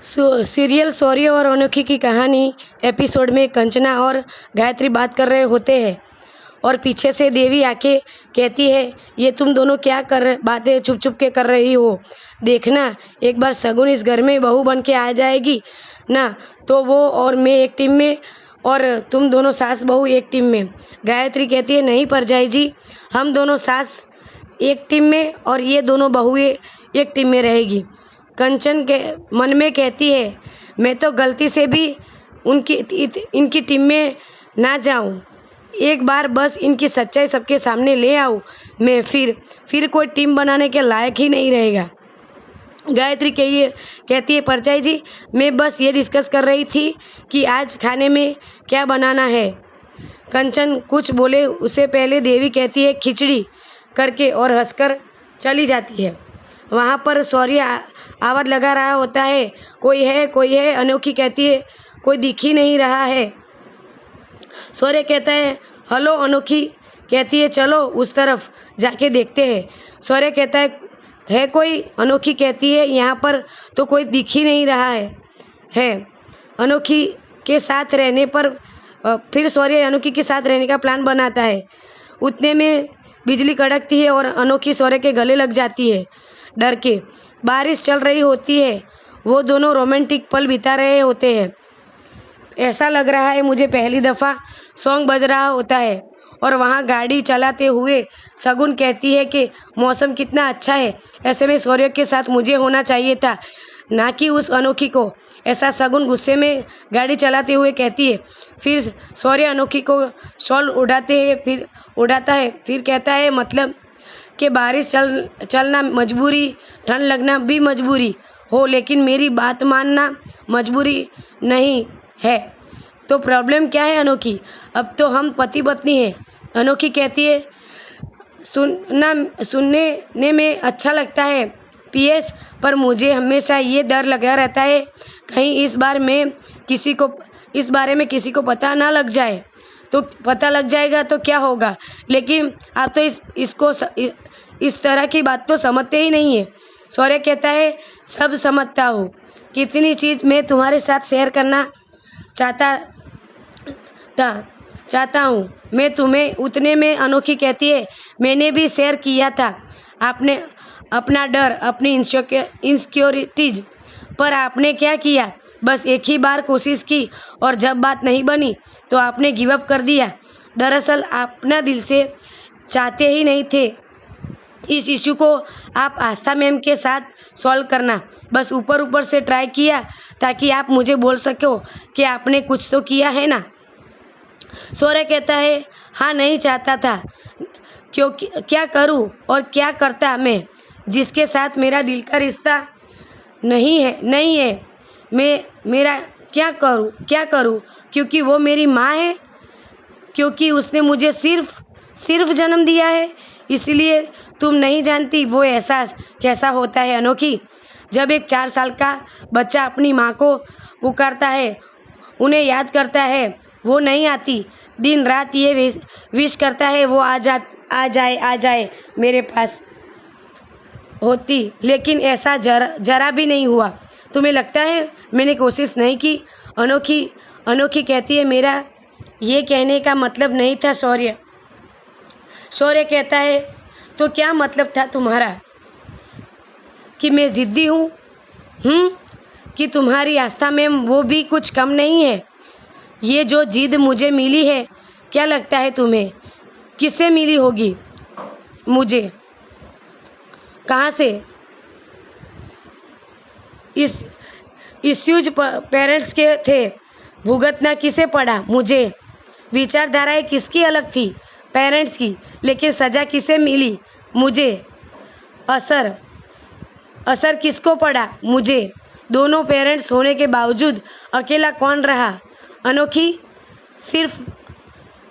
Serial शौर्य और अनोखी की कहानी एपिसोड में कंचना और गायत्री बात कर रहे होते हैं और पीछे से देवी आके कहती है, ये तुम दोनों क्या कर बातें छुप छुप के कर रही हो। देखना, एक बार शगुन इस घर में बहू बन के आ जाएगी ना, तो वो और मैं एक टीम में और तुम दोनों सास बहू एक टीम में। गायत्री कहती है, नहीं परजाई जी, हम दोनों सास एक टीम में और ये दोनों बहुएं एक टीम में रहेगी। कंचन के मन में कहती है, मैं तो गलती से भी इनकी टीम में ना जाऊं, एक बार बस इनकी सच्चाई सबके सामने ले आऊं, मैं फिर कोई टीम बनाने के लायक ही नहीं रहेगा। गायत्री कहती है, परचाई जी, मैं बस ये डिस्कस कर रही थी कि आज खाने में क्या बनाना है। कंचन कुछ बोले उससे पहले देवी कहती है, खिचड़ी करके, और हंसकर चली जाती है। वहाँ पर शौर्य आवाज़ लगा रहा होता है, कोई है। अनोखी कहती है, कोई दिख ही नहीं रहा है। शौर्य कहता है, हेलो। अनोखी कहती है, चलो उस तरफ जाके देखते हैं। शौर्य कहता है कोई। अनोखी कहती है, यहाँ पर तो कोई दिख ही नहीं रहा है। अनोखी के साथ रहने पर फिर शौर्य अनोखी के साथ रहने का प्लान बनाता है। उतने में बिजली कड़कती है और अनोखी शौर्य के गले लग जाती है डर के। बारिश चल रही होती है, वो दोनों रोमांटिक पल बिता रहे होते हैं। ऐसा लग रहा है मुझे पहली दफ़ा सॉन्ग बज रहा होता है और वहाँ गाड़ी चलाते हुए शगुन कहती है कि मौसम कितना अच्छा है, ऐसे में शौर्य के साथ मुझे होना चाहिए था, ना कि उस अनोखी को। ऐसा शगुन गुस्से में गाड़ी चलाते हुए कहती है। फिर शौर्य अनोखी को शॉल उड़ाता है, फिर कहता है, मतलब कि बारिश चलना मजबूरी, ठंड लगना भी मजबूरी हो, लेकिन मेरी बात मानना मजबूरी नहीं है। तो प्रॉब्लम क्या है अनोखी? अब तो हम पति पत्नी हैं। अनोखी कहती है, सुनने में अच्छा लगता है पीएस, पर मुझे हमेशा ये डर लगा रहता है कहीं इस बारे में किसी को पता ना लग जाए। तो पता लग जाएगा तो क्या होगा, लेकिन आप तो इस तरह की बात तो समझते ही नहीं है। शौर्य कहता है, सब समझता हूँ, कितनी चीज़ मैं तुम्हारे साथ शेयर करना चाहता हूँ मैं तुम्हें। उतने में अनोखी कहती है, मैंने भी शेयर किया था आपने अपना डर, अपनी इनसिक्योरिटीज, पर आपने क्या किया, बस एक ही बार कोशिश की और जब बात नहीं बनी तो आपने गिव अप कर दिया। दरअसल अपना दिल से चाहते ही नहीं थे इस इशू को आप आस्था मैम के साथ सॉल्व करना, बस ऊपर से ट्राई किया ताकि आप मुझे बोल सको कि आपने कुछ तो किया है ना। शौर्य कहता है, हाँ, नहीं चाहता था, क्योंकि क्या करूँ और क्या करता मैं, जिसके साथ मेरा दिल का रिश्ता नहीं है मैं मेरा क्या करूँ, क्योंकि वो मेरी माँ है, क्योंकि उसने मुझे सिर्फ जन्म दिया है। इसलिए तुम नहीं जानती वो एहसास कैसा होता है अनोखी, जब एक 4 साल का बच्चा अपनी माँ को पुकारता है, उन्हें याद करता है, वो नहीं आती, दिन रात ये विश करता है वो आ जाए मेरे पास होती, लेकिन ऐसा जरा भी नहीं हुआ। तुम्हें लगता है मैंने कोशिश नहीं की? अनोखी कहती है, मेरा ये कहने का मतलब नहीं था शौर्य। शौर्य कहता है, तो क्या मतलब था तुम्हारा? कि मैं ज़िद्दी हूँ? कि तुम्हारी आस्था में वो भी कुछ कम नहीं है? ये जो जिद मुझे मिली है, क्या लगता है तुम्हें किससे मिली होगी? मुझे कहाँ से? इस इश्यूज पेरेंट्स के थे, भुगतना किसे पड़ा? मुझे। विचारधाराएं किसकी अलग थी? पेरेंट्स की, लेकिन सज़ा किसे मिली? मुझे। असर किसको पड़ा? मुझे। दोनों पेरेंट्स होने के बावजूद अकेला कौन रहा? अनोखी। सिर्फ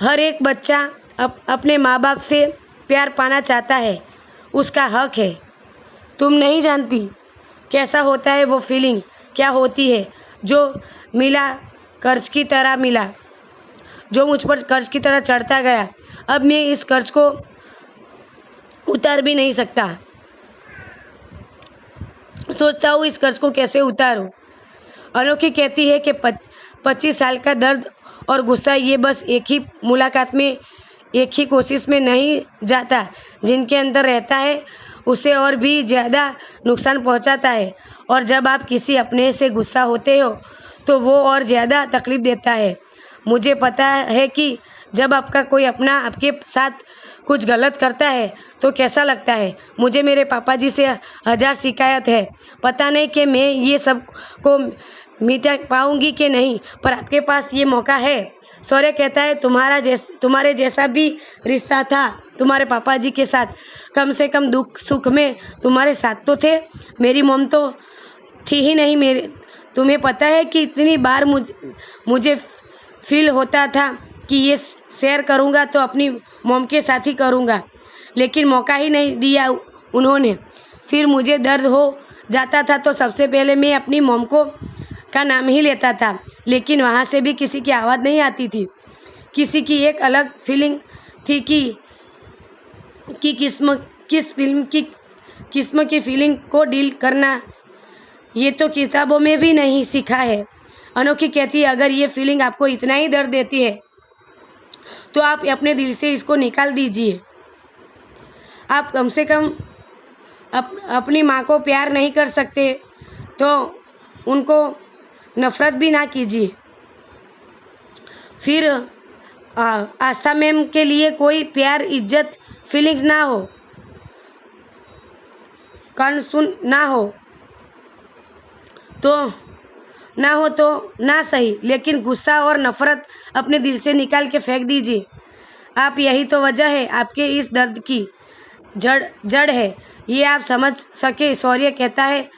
हर एक बच्चा अपने माँ बाप से प्यार पाना चाहता है, उसका हक है। तुम नहीं जानती कैसा होता है वो फीलिंग, क्या होती है जो मिला कर्ज की तरह मिला, जो मुझ पर कर्ज की तरह चढ़ता गया। अब मैं इस कर्ज को उतार भी नहीं सकता। सोचता हूँ इस कर्ज को कैसे उतारूँ। अनोखी कहती है कि 25 साल का दर्द और गुस्सा ये बस एक ही मुलाकात में, एक ही कोशिश में नहीं जाता। जिनके अंदर रहता है उसे और भी ज़्यादा नुकसान पहुंचाता है। और जब आप किसी अपने से गुस्सा होते हो तो वो और ज़्यादा तकलीफ़ देता है। मुझे पता है कि जब आपका कोई अपना आपके साथ कुछ गलत करता है तो कैसा लगता है। मुझे मेरे पापा जी से 1000 शिकायत है। पता नहीं कि मैं ये सब को मिटा पाऊँगी कि नहीं, पर आपके पास ये मौका है। शौर्य कहता है तुम्हारे जैसा भी रिश्ता था तुम्हारे पापा जी के साथ। कम से कम दुख सुख में तुम्हारे साथ तो थे। मेरी मॉम तो थी ही नहीं। मेरे तुम्हें पता है कि इतनी बार मुझे फील होता था कि ये शेयर करूँगा तो अपनी मॉम के साथ ही करूँगा, लेकिन मौका ही नहीं दिया उन्होंने। फिर मुझे दर्द हो जाता था तो सबसे पहले मैं अपनी मॉम का नाम ही लेता था, लेकिन वहाँ से भी किसी की आवाज़ नहीं आती थी। किसी की एक अलग फीलिंग थी कि किस्म की फीलिंग को डील करना। ये तो किताबों में भी नहीं सीखा है। अनोखी कहती है अगर ये फीलिंग आपको इतना ही दर्द देती है तो आप अपने दिल से इसको निकाल दीजिए। आप कम से कम अपनी माँ को प्यार नहीं कर सकते तो उनको नफ़रत भी ना कीजिए। फिर आस्था मैम के लिए कोई प्यार इज्जत फीलिंग्स ना हो, कान सुन ना हो तो ना सही, लेकिन गुस्सा और नफ़रत अपने दिल से निकाल के फेंक दीजिए। आप यही तो वजह है आपके इस दर्द की जड़ है, ये आप समझ सके। शौर्य कहता है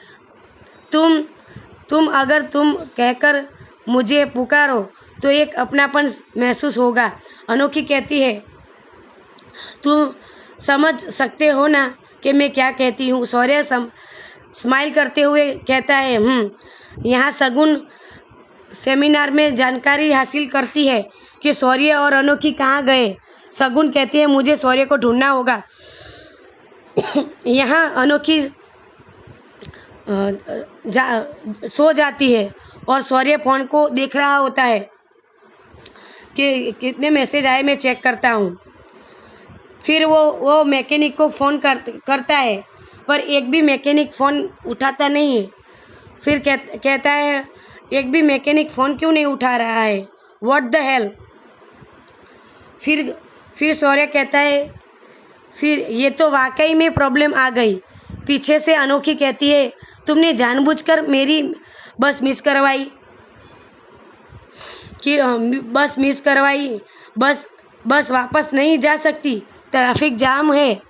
अगर तुम कहकर मुझे पुकारो तो एक अपनापन महसूस होगा। अनोखी कहती है तुम समझ सकते हो ना कि मैं क्या कहती हूँ। शौर्य स्माइल करते हुए कहता है यहाँ शगुन सेमिनार में जानकारी हासिल करती है कि शौर्य और अनोखी कहाँ गए। शगुन कहती है मुझे शौर्य को ढूंढना होगा। यहाँ अनोखी सो जाती है और शौर्य फ़ोन को देख रहा होता है कि कितने मैसेज आए, मैं चेक करता हूँ। फिर वो मैकेनिक को फ़ोन करता है, पर एक भी मैकेनिक फ़ोन उठाता नहीं है। फिर कहता है एक भी मैकेनिक फ़ोन क्यों नहीं उठा रहा है, व्हाट द हेल। फिर शौर्य कहता है फिर ये तो वाकई में प्रॉब्लम आ गई। पीछे से अनोखी कहती है तुमने जानबूझकर मेरी बस मिस करवाई बस वापस नहीं जा सकती, ट्रैफिक जाम है,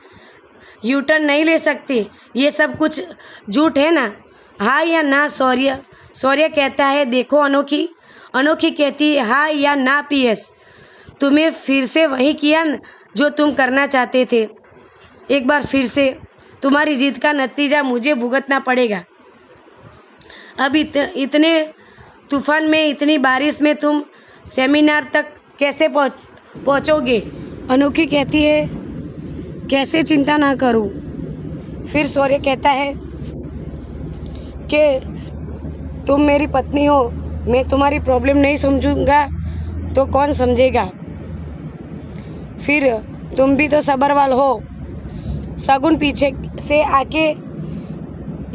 यू टर्न नहीं ले सकते, ये सब कुछ झूठ है ना, हाँ या ना। शौर्य कहता है देखो अनोखी कहती है हाँ या ना। PS तुम्हें फिर से वही किया जो तुम करना चाहते थे। एक बार फिर से तुम्हारी जिद का नतीजा मुझे भुगतना पड़ेगा। अब इतने तूफान में, इतनी बारिश में तुम सेमिनार तक कैसे पहुँचोगे। अनोखी कहती है कैसे चिंता ना करूं। फिर शौर्य कहता है कि तुम मेरी पत्नी हो, मैं तुम्हारी प्रॉब्लम नहीं समझूंगा तो कौन समझेगा। फिर तुम भी तो सब्रवाल हो। शगुन पीछे से आके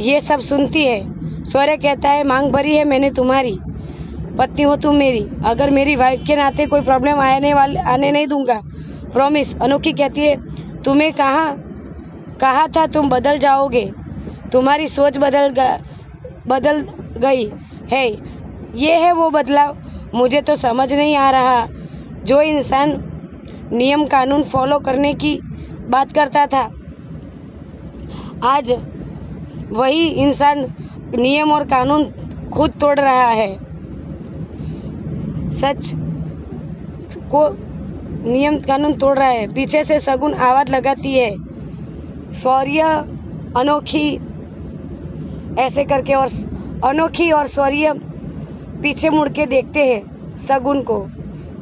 ये सब सुनती है। शौर्य कहता है मांग भरी है मैंने तुम्हारी, पत्नी हो तुम मेरी, अगर मेरी वाइफ के नाते कोई प्रॉब्लम आने नहीं दूंगा, प्रॉमिस। अनोखी कहती है तुम्हें कहा था तुम बदल जाओगे, तुम्हारी सोच बदल गई है, ये है वो बदलाव। मुझे तो समझ नहीं आ रहा, जो इंसान नियम कानून फॉलो करने की बात करता था, आज वही इंसान नियम और कानून खुद तोड़ रहा है। सच को नियम कानून तोड़ रहा है। पीछे से शगुन आवाज़ लगाती है शौर्य अनोखी ऐसे करके, और अनोखी और शौर्य पीछे मुड़ के देखते हैं शगुन को।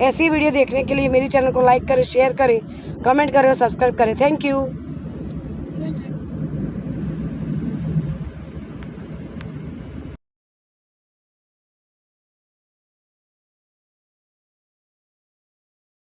ऐसी वीडियो देखने के लिए मेरी चैनल को लाइक करें, शेयर करें, कमेंट करें और सब्सक्राइब करें। Thank you.